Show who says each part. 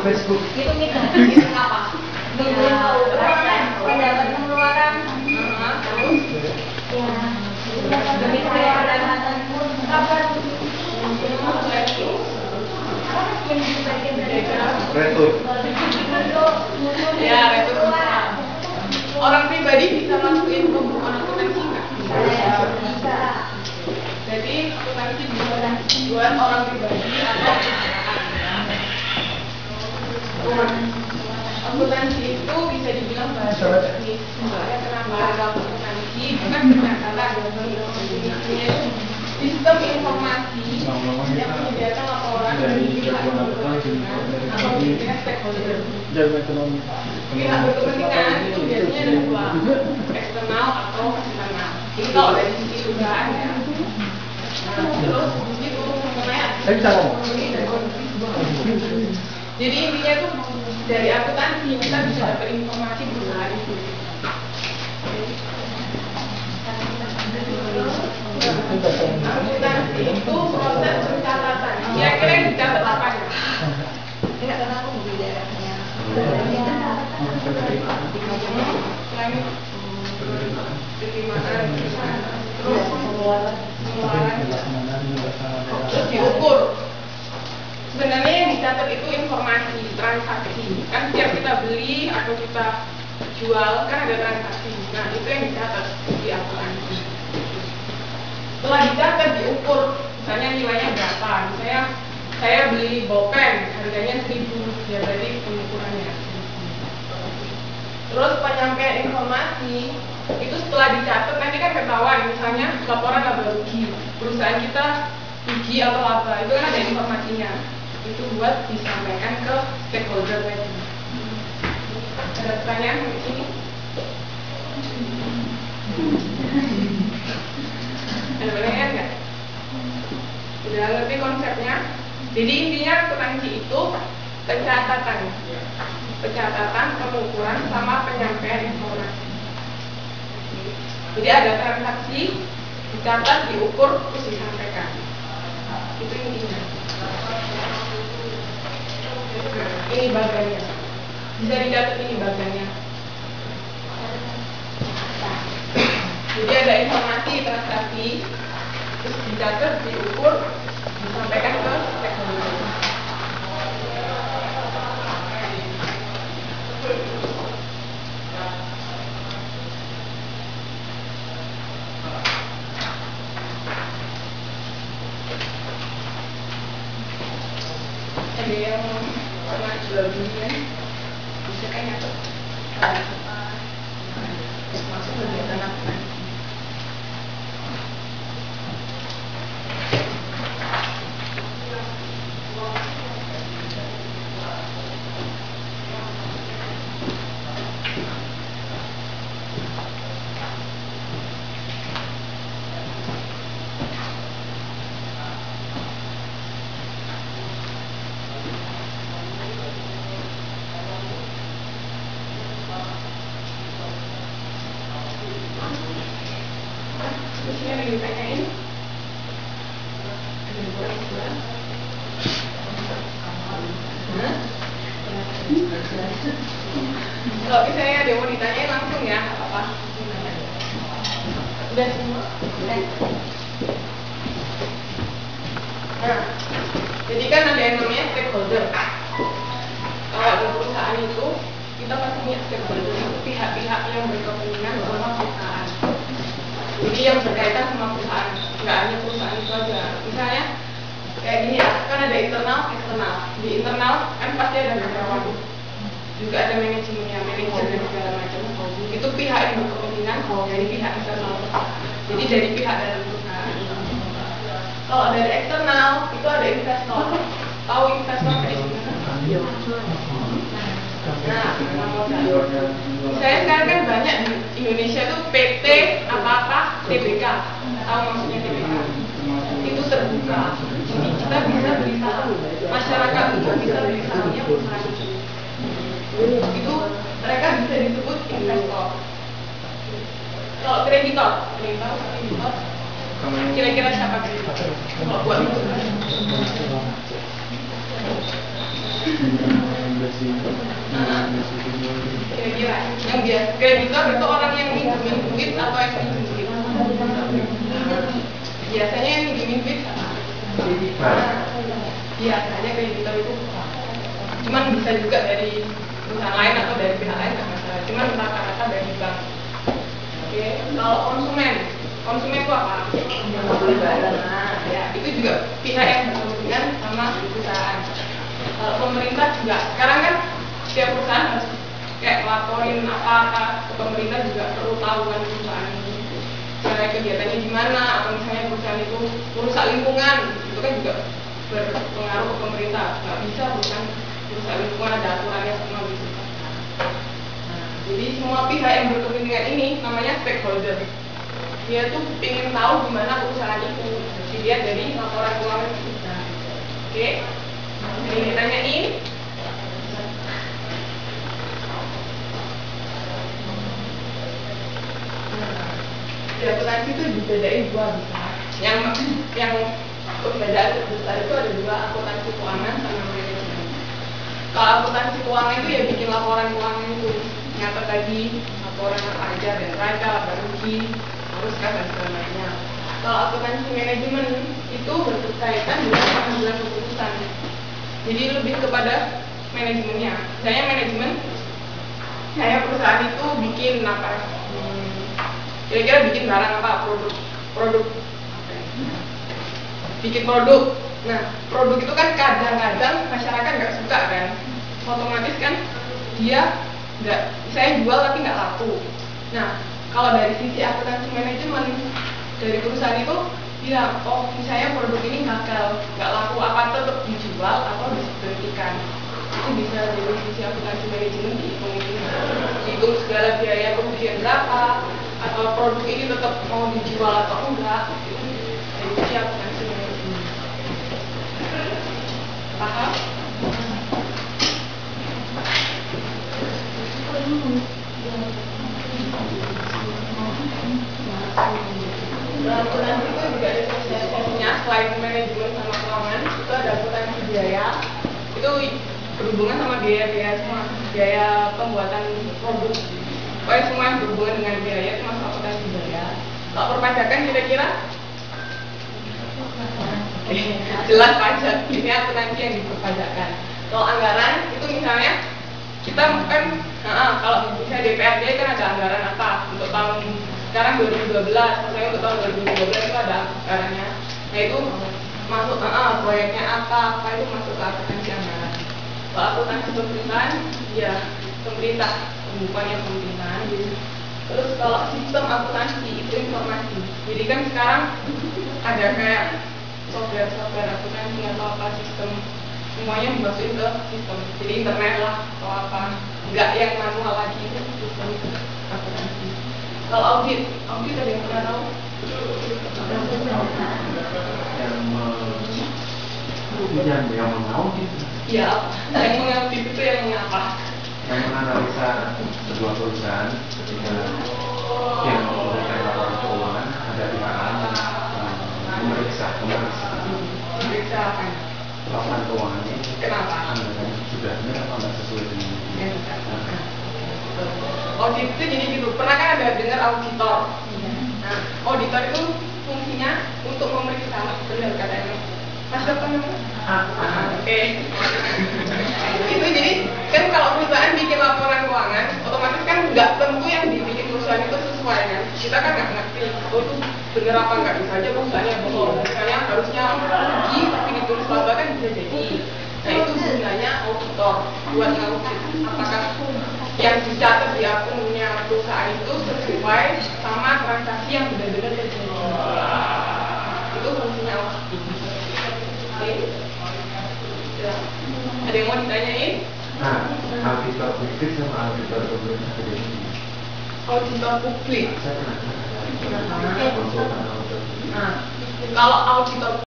Speaker 1: Facebook.
Speaker 2: Itu meeting apa? Pendapat pengeluaran. Terus? Ya. Demi pengeluaran kapan?
Speaker 1: Retur.
Speaker 3: Ya, retur. Orang pribadi bisa masukin pembukuan akuntansi nggak?
Speaker 2: Bisa.
Speaker 3: Jadi akuntansi bisa buat orang pribadi atau perusahaan. Akuntansi itu bisa dibilang bahasa teknis. Soalnya kenapa ada akuntansi? Bukan ternyata sistem informasi yang menyediakan laporan dari pihak berkepentingan atau pihak stakeholder. Pihak berkepentingan itu biasanya ada dua, eksternal atau internal. Jadi kalau dari sisi perusahaan ya. Terus itu mengenai jadi intinya tuh dari akuntansi kita bisa dapat informasi perusahaan itu. Akuntansi itu proses pencatatan. Kira-kira yang dicatat apa ya?
Speaker 2: Enggak, karena aku di daerahnya.
Speaker 3: Penerimaan, terus pengeluaran, terus diukur. Sebenarnya yang dicatat itu informasi transaksi. Kan setiap kita beli atau kita jual kan ada transaksi. Nah itu yang dicatat di akuntansi. Setelah dicatat diukur, misalnya nilainya berapa. Misalnya saya beli bolpen harganya 1.000, ya berarti pengukurannya. Terus penyampaian informasi itu setelah dicatat nanti kan ketahuan, misalnya laporan laba rugi perusahaan kita rugi atau apa, itu kan ada informasinya. Itu buat disampaikan ke stakeholder tadi. Ada pertanyaan di sini? Ada pertanyaan nggak? Udah ngerti konsepnya? Jadi intinya akuntansi itu pencatatan, pengukuran, sama penyampaian informasi. Jadi ada transaksi, dicatat, diukur, terus disampaikan. Itu intinya. Ini bagiannya. Bisa dicatat ini bagiannya. Jadi ada informasi transaksi, terus dicatat, diukur, disampaikan ke stakeholder. Ada yang pernah jual belian, bisa kan nyatet masuk kegiatan apa? Kalau misalnya ada yang mau ditanyain langsung ya, apa? Udah semua? Nah, jadi kan ada yang namanya stakeholder. Kalau di perusahaan itu, kita pasti punya stakeholder, itu pihak-pihak yang berkepentingan sama perusahaan. Jadi yang berkaitan sama perusahaan, nggak hanya perusahaan itu aja. Misalnya kayak gini ya, kan ada internal, eksternal. Di internal kan pasti ada karyawan, juga ada manajemennya, manajer dan segala macam. Itu pihak yang berkepentingan dari pihak internal. Jadi dari pihak dalam perusahaan. Kalau dari eksternal itu ada investor. Tahu investor kayak gimana? Nah, saya sekarang kan banyak di Indonesia tuh PT apa-apa TBK. Tahu maksudnya TBK? Itu terbuka. Jadi kita bisa beli saham. Masyarakat itu bisa beli sahamnya perusahaan itu. Itu mereka bisa disebut investor. Kalau kreditor, kira-kira siapa kreditor? Kalau buat
Speaker 1: sih.
Speaker 3: Kira-kira yang biasa kreditor itu orang yang minjemin duit atau yang minjem duit? Biasanya yang minjemin duit sama. Biasanya kreditor itu cuman bisa juga dari perusahaan lain atau dari pihak lain nggak masalah. Cuman rata-rata dari bank. Oke, kalau konsumen itu apa? Nah, ya, itu juga pihak yang berkepentingan sama perusahaan. Kalau pemerintah juga, sekarang kan setiap perusahaan harus kayak laporin apa-apa ke pemerintah, juga perlu tahu kan perusahaan ini cara kegiatannya gimana, atau misalnya perusahaan itu merusak lingkungan, itu kan juga berpengaruh ke pemerintah. Nggak bisa bukan merusak lingkungan, ada aturannya semua gitu. Jadi semua pihak yang berkepentingan ini namanya stakeholder. Dia tuh ingin tahu gimana perusahaan itu dilihat dari laporan keuangan kita. Oke, ini ditanyain. Di akuntansi itu dibedain dua besar. Yang perbedaan besar itu ada dua, akuntansi keuangan sama manajemen. Kalau akuntansi keuangan itu ya bikin laporan keuangan itu nyata tadi, laporan apa aja, dan neraca, laba rugi, harus kan dan segala macamnya. Kalau akuntansi manajemen itu berkaitan dengan pengambilan keputusan. Jadi lebih kepada manajemennya. Misalnya manajemen, saya perusahaan itu bikin apa? Kira-kira bikin barang apa? Produk. Bikin produk. Nah, produk itu kan kadang-kadang masyarakat nggak suka kan, otomatis kan dia nggak, saya jual tapi nggak laku. Nah, kalau dari sisi akuntansi manajemen dari perusahaan itu bilang, oh misalnya produk ini gagal, nggak laku, apa tetap dijual atau diberhentikan. Itu bisa dari sisi akuntansi manajemen dihitung segala biaya kerugian berapa, atau produk ini tetap mau dijual atau enggak. Itu dari sisi akuntansi manajemen. Paham? Akuntansi itu juga ada spesialisasinya, selain manajemen sama keuangan, itu ada akuntansi biaya. Itu berhubungan sama biaya semua, biaya pembuatan produk. Pokoknya semua yang berhubungan dengan biaya itu masuk akuntansi biaya. Kalau perpajakan kira-kira? Jelas pajak, ini akuntansi yang diperpajakan. Kalau anggaran itu misalnya kita kan, kalau misalnya DPRD kan ada anggaran apa untuk tahun sekarang 2012, misalnya untuk tahun 2012 itu ada anggarannya. Nah itu masuk proyeknya apa itu masuk ke akuntansi anggaran. Kalau akuntansi pemerintahan, ya pemerintah, bukannya pemerintahan. Terus kalau sistem akuntansi itu informasi. Jadi kan sekarang ada kayak software akuntansi atau apa sistem, semuanya dimasukin ke sistem. Jadi internet lah atau apa, nggak yang manual lagi, itu sistem akuntansi. Kalau audit ada yang pernah tahu?
Speaker 1: Yang mengaudit.
Speaker 3: Ya, yang mengaudit itu yang apa?
Speaker 1: Yang menganalisa sebuah perusahaan ketika yang memberikan laporan keuangan ada pihak lain memeriksa
Speaker 3: apa?
Speaker 1: Laporan keuangannya.
Speaker 3: Kenapa?
Speaker 1: Anggarannya sudah benar atau tidak sesuai dengan
Speaker 3: audit itu jadi gitu. Pernah kan ada dengar auditor? Nah, auditor itu fungsinya untuk memeriksa, benar katanya. Mas apa namanya? Oke. Itu jadi kan kalau perusahaan bikin laporan keuangan, otomatis kan nggak tentu yang dibikin perusahaan itu sesuai kan. Kita kan nggak ngerti, oh itu bener apa nggak, bisa aja perusahaannya bohong. Misalnya harusnya rugi tapi ditulis laba kan bisa jadi. Nah itu gunanya auditor buat ngaudit apakah yang dicatat di akunnya perusahaan itu sesuai sama transaksi yang benar-benar terjadi. Itu fungsinya audit. Oke. Ya. Ada yang mau ditanyain?
Speaker 1: Nah, auditor publik sama auditor pemerintah beda.
Speaker 3: Auditor publik.
Speaker 1: Saya pernah konsultan auditor.
Speaker 3: Nah, kalau auditor